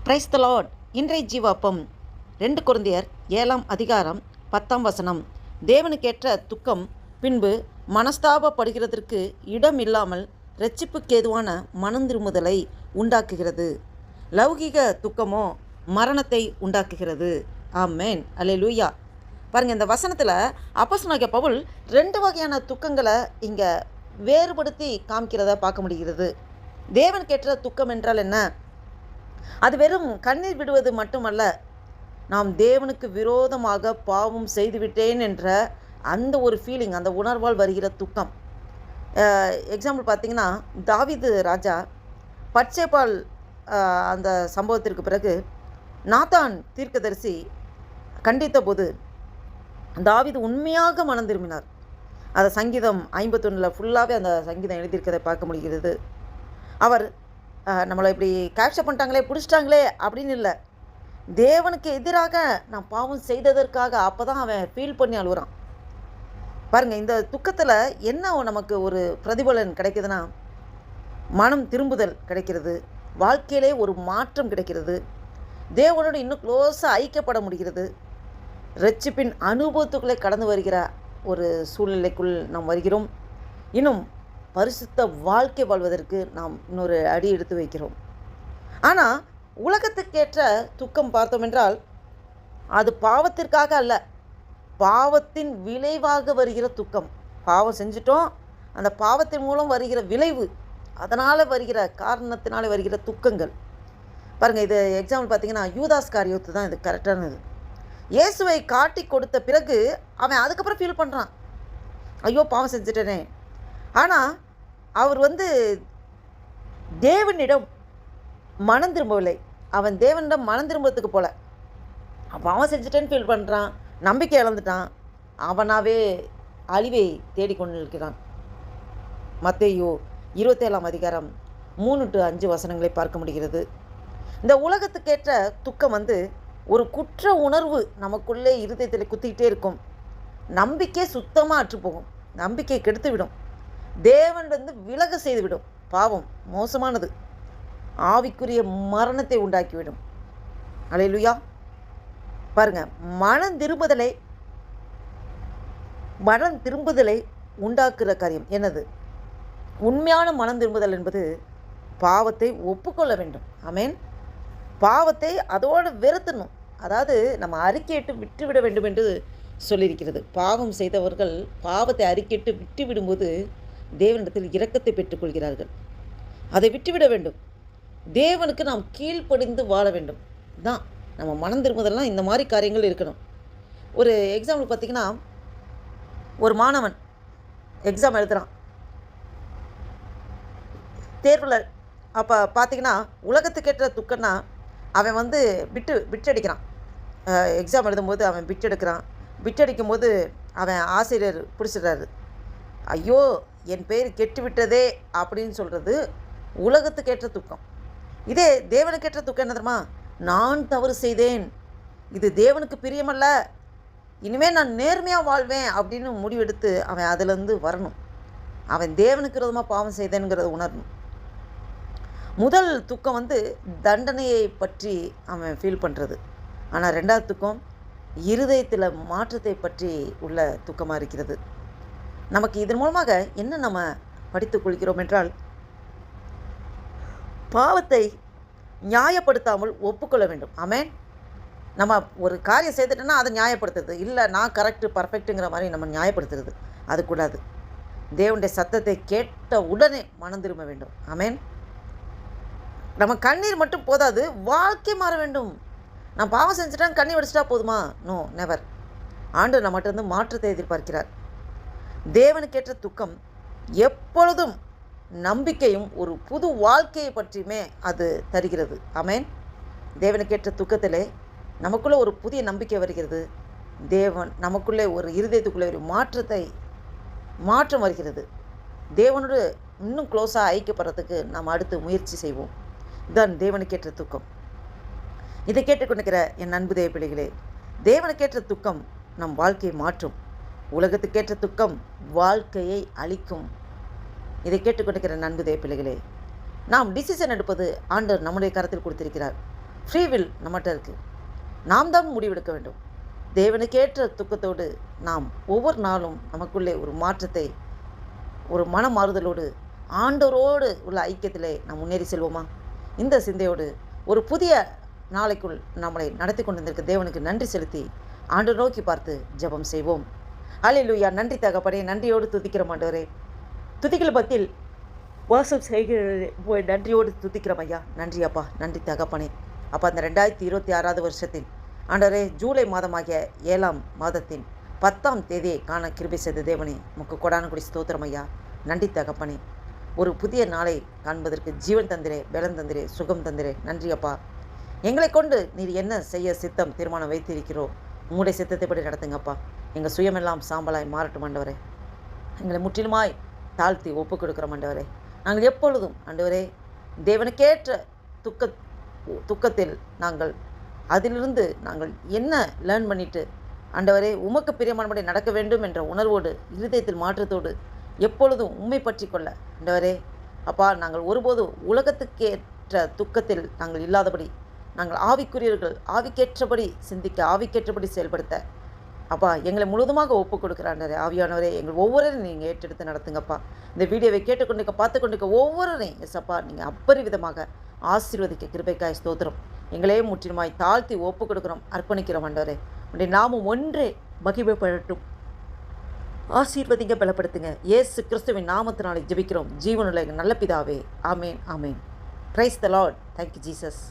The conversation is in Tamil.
Price the Lord. இன்றைய ஜீவாப்பம் 2 கொரிந்தியர் 7ஆம் அதிகாரம் 10ஆம் வசனம். தேவனுக்கேற்ற துக்கம் பின்பு மனஸ்தாபப்படுகிறதற்கு இடம் இல்லாமல் இரட்சிப்புக்கேதுவான மனந்திரும்புதலை உண்டாக்குகிறது. லௌகிக துக்கமோ மரணத்தை உண்டாக்குகிறது. ஆமென், அல்லேலூயா. பாருங்கள், இந்த வசனத்தில் அப்போஸ்தலனாகிய பவுல் 2 வகையான துக்கங்களை இங்கே வேறுபடுத்தி காமிக்கிறத பார்க்க முடிகிறது. தேவனுக்கேற்ற துக்கம் என்றால் என்ன? அது வெறும் கண்ணீர் விடுவது மட்டுமல்ல, நாம் தேவனுக்கு விரோதமாக பாவம் செய்துவிட்டேன் என்ற அந்த ஒரு ஃபீலிங், அந்த உணர்வால் வருகிற துக்கம். எக்ஸாம்பிள் பார்த்திங்கன்னா, தாவீது ராஜா பட்சேபால் அந்த சம்பவத்திற்கு பிறகு நாத்தான் தீர்க்கதரிசி கண்டித்த போது தாவீது உண்மையாக மனம் திரும்பினார். அதை சங்கீதம் 51 ஃபுல்லாகவே அந்த சங்கீதம் எழுதியிருக்கிறதை பார்க்க முடிகிறது. அவர் நம்மளை இப்படி கேப்சர் பண்ணிட்டாங்களே, பிடிச்சிட்டாங்களே அப்படின்னு இல்லை, தேவனுக்கு எதிராக நான் பாவம் செய்ததற்காக அப்போ தான் அவன் ஃபீல் பண்ணி அழுகுறான். பாருங்கள், இந்த துக்கத்தில் என்ன நமக்கு ஒரு பிரதிபலன் கிடைக்குதுன்னா, மனம் திரும்புதல் கிடைக்கிறது, வாழ்க்கையிலே ஒரு மாற்றம் கிடைக்கிறது, தேவனோடு இன்னும் க்ளோஸாக ஐக்கியப்பட முடிகிறது, இரட்சிப்பின் அனுபவத்துக்குள்ளே கடந்து வருகிற ஒரு சூழ்நிலைக்குள் நாம் வருகிறோம். இன்னும் பரிசுத்த வாழ்க்கை வாழ்வதற்கு நாம் இன்னொரு அடி எடுத்து வைக்கிறோம். ஆனால் உலகத்துக்கேற்ற துக்கம் பார்த்தோம் என்றால், அது பாவத்திற்காக அல்ல, பாவத்தின் விளைவாக வருகிற துக்கம். பாவம் செஞ்சிட்டோம், அந்த பாவத்தின் மூலம் வருகிற விளைவு, அதனால் வருகிற காரணத்தினால வருகிற துக்கங்கள். பாருங்கள், இது எக்ஸாம்பிள் பார்த்திங்கன்னா, யூதாஸ் காரியோத்து தான் இது கரெக்டானது. இயேசுவை காட்டி கொடுத்த பிறகு அவன் அதுக்கப்புறம் ஃபீல் பண்ணுறான், ஐயோ பாவம் செஞ்சுட்டேனே. ஆனால் அவர் தேவனிடம் மனம் திரும்பவில்லை. அவன் தேவனிடம் மனம் திரும்புறதுக்கு போல பாவம் செஞ்சுட்டேன்னு ஃபீல் பண்ணுறான், நம்பிக்கை இழந்துட்டான், அவனாவே அழிவை தேடிக்கொண்டு இருக்கிறான். மத்தேயு 27ஆம் அதிகாரம் 3-5 வசனங்களை பார்க்க முடிகிறது. இந்த உலகத்துக்கேற்ற துக்கம் ஒரு குற்ற உணர்வு நமக்குள்ளே இருதயத்தில் குத்திக்கிட்டே இருக்கும். நம்பிக்கை சுத்தமாக அற்றுப்போகும், நம்பிக்கை கெடுத்துவிடும், தேவன் விலக செய்துவிடும். பாவம் மோசமானது, ஆவிக்குரிய மரணத்தை உண்டாக்கிவிடும். அல்லேலூயா. பாருங்கள், மனம் திரும்புதலை உண்டாக்குற காரியம் என்னது? உண்மையான மனம் திரும்புதல் என்பது பாவத்தை ஒப்புக்கொள்ள வேண்டும். ஆமென். பாவத்தை அதோடு வெறுத்தணும், அதாவது நம்ம அறிக்கையிட்டு விட்டுவிட வேண்டும் என்று சொல்லியிருக்கிறது. பாவம் செய்தவர்கள் பாவத்தை அறிக்கையிட்டு விட்டு விடும்போது தேவனிடத்தில் இரக்கத்தை பெற்றுக்கொள்கிறார்கள். அதை விட்டுவிட வேண்டும். தேவனுக்கு நாம் கீழ்ப்படிந்து வாழ வேண்டும். தான் நம்ம மனம் திரும்புதெல்லாம் இந்த மாதிரி காரியங்கள் இருக்கணும். ஒரு எக்ஸாம்பிள் பார்த்திங்கன்னா, ஒரு மாணவன் எக்ஸாம் எழுதுகிறான் தேர்வில். அப்போ பார்த்திங்கன்னா, உலகத்துக்கேற்ற துக்கம்னா அவன் பிட்டடிக்கிறான். எக்ஸாம் எழுதும்போது அவன் பிட்டெடுக்கிறான். பிட்டடிக்கும் போது அவன் ஆசிரியர் பிடிச்சிடுறாரு. ஐயோ என் பேர் கெட்டுவிட்டதே அப்படின்னு சொல்கிறது உலகத்துக்கேற்ற துக்கம். இதே தேவனுக்கேற்ற துக்கம் என்ன தெரியுமா? நான் தவறு செய்தேன், இது தேவனுக்கு பிரியமல்ல, இனிமேல் நான் நேர்மையாக வாழ்வேன் அப்படின்னு முடிவெடுத்து அவன் அதிலேருந்து வரணும். அவன் தேவனுக்கு விரோதமாக பாவம் செய்தேனுங்கிறத உணரணும். முதல் துக்கம் தண்டனையை பற்றி அவன் ஃபீல் பண்ணுறது. ஆனால் 2வது துக்கம் இருதயத்தில் மாற்றத்தை பற்றி உள்ள துக்கமாக இருக்கிறது. நமக்கு இதன் மூலமாக என்ன நம்ம படித்துக் கொள்கிறோம் என்றால், பாவத்தை நியாயப்படுத்தாமல் ஒப்புக்கொள்ள வேண்டும். ஆமென். நம்ம ஒரு காரியம் செய்துட்டோன்னா அதை நியாயப்படுத்துறது இல்லை, நான் கரெக்டு பர்ஃபெக்ட்டுங்கிற மாதிரி நம்ம நியாயப்படுத்துறது அது கூடாது. தேவனுடைய சத்தத்தை கேட்ட உடனே மனம் திரும்ப வேண்டும். ஆமென். நம்ம கண்ணீர் மட்டும் போதாது, வாழ்க்கை மாற வேண்டும். நான் பாவம் செஞ்சுட்டேன் கண்ணீர் வடிச்சிட்டா போதுமா? No, never. ஆண்டவர் நம்மகிட்ட மாற்றத்தை எதிர்பார்க்கிறார். தேவனுக்கேற்ற துக்கம் எப்பொழுதும் நம்பிக்கையும் ஒரு புது வாழ்க்கையை பற்றியுமே அது தருகிறது. ஆமென். தேவனுக்கேற்ற துக்கத்திலே நமக்குள்ளே ஒரு புதிய நம்பிக்கை வருகிறது. தேவன் நமக்குள்ளே ஒரு இருதயத்துக்குள்ளே ஒரு மாற்றம் வருகிறது. தேவனோடு இன்னும் க்ளோஸாக ஐக்கியப்படுறதுக்கு நாம் அடுத்து முயற்சி செய்வோம். இதுதான் தேவனுக்கேற்ற துக்கம். இதை கேட்டுக்கொண்டிருக்கிற என் அன்பு தேவ பிள்ளைகளே, தேவனுக்கேற்ற துக்கம் நம் வாழ்க்கையை மாற்றும், உலகத்துக்கேற்ற துக்கம் வாழ்க்கையை அழிக்கும். இதை கேட்டுக்கொண்டிருக்கிற அன்பு தேவ பிள்ளைகளே, நாம் டிசிஷன் எடுப்பது ஆண்டவர் நம்முடைய கரத்தில் கொடுத்திருக்கிறார். ஃப்ரீ வில் நம்மகிட்ட இருக்குது. நாம் தான் முடிவெடுக்க வேண்டும். தேவனுக்கேற்ற துக்கத்தோடு நாம் ஒவ்வொரு நாளும் நமக்குள்ளே ஒரு மாற்றத்தை, ஒரு மன மாறுதலோடு ஆண்டவரோடு உள்ள ஐக்கியத்திலே நாம் முன்னேறி செல்வோமா? இந்த சிந்தையோடு ஒரு புதிய நாளைக்குள் நம்மளை நடத்தி கொண்டிருந்திருக்க தேவனுக்கு நன்றி செலுத்தி ஆண்டவர் நோக்கி பார்த்து ஜெபம் செய்வோம். அல்லேலூயா. நன்றி தகப்பனே, நன்றியோடு துதிக்கிறோம் ஆண்டவரே. துதிகள் பத்தில் வாசம் செய்கிறது போய் நன்றியோடு துதிக்கிறோம் ஐயா. நன்றி அப்பா, நன்றி தகப்பனே. அப்போ அந்த 2026 வருஷத்தில் ஆண்டவரே, ஜூலை மாதமாகிய 7ஆம் மாதத்தின் 10ஆம் தேதியை காண கிருபை செய்த தேவனே, உமக்கு கொடானகுடி ஸ்தோத்திரம் ஐயா. நன்றி தகப்பனே. ஒரு புதிய நாளை காண்பதற்கு ஜீவன் தந்திரே, பலன் தந்திரே, சுகம் தந்திரே. நன்றி அப்பா. எங்களை கொண்டு நீர் என்ன செய்ய சித்தம் தீர்மானம் வைத்திருக்கிறோ உங்களுடைய சித்தத்தைப்படி நடத்துங்கப்பா. எங்கள் சுயமெல்லாம் சாம்பலாய் மாறட்டும் ஆண்டவரே. எங்களை முற்றிலுமாய் தாழ்த்தி ஒப்பு கொடுக்குறோம் ஆண்டவரே. நாங்கள் எப்பொழுதும் ஆண்டவரே தேவனுக்கேற்ற துக்கத்தில் நாங்கள் அதிலிருந்து நாங்கள் என்ன லேர்ன் பண்ணிட்டு ஆண்டவரே உமக்கு பிரியமானபடி நடக்க வேண்டும் என்ற உணர்வோடு, இருதயத்தில் மாற்றத்தோடு எப்பொழுதும் உண்மை பற்றி கொள்ள ஆண்டவரே அப்பா, நாங்கள் ஒருபோதும் உலகத்துக்கேற்ற துக்கத்தில் நாங்கள் இல்லாதபடி, நாங்கள் ஆவிக்குரியவர்கள், ஆவிக்கேற்றபடி சிந்திக்க, ஆவிக்கேற்றபடி செயல்படுத்த அப்பா எங்களை முழுவதுமாக ஒப்பு கொடுக்குறாண்டரே. ஆவியானவரே, எங்கள் ஒவ்வொருவரையும் நீங்கள் ஏற்றெடுத்து நடத்துங்கப்பா. இந்த வீடியோவை கேட்டுக்கொண்டிருக்க, பார்த்து கொண்டிருக்க ஒவ்வொருவரையும் எஸ்அப்பா நீங்கள் அப்பரிவிதமாக ஆசீர்வதிக்க கிருபைக்காய் ஸ்தோத்திரம். எங்களையே முற்றிலுமாய் தாழ்த்தி ஒப்பு கொடுக்குறோம், அர்ப்பணிக்கிறோம் ஆண்டவரே. உடைய நாமும் ஒன்றே மகிமைப்படட்டும். ஆசீர்வதிங்க, பலப்படுத்துங்க. இயேசு கிறிஸ்துவின் நாமத்தினாலே ஜெபிக்கிறோம் ஜீவனுள்ள நல்ல பிதாவே. ஆமேன், ஆமேன். Praise the Lord. Thank you Jesus.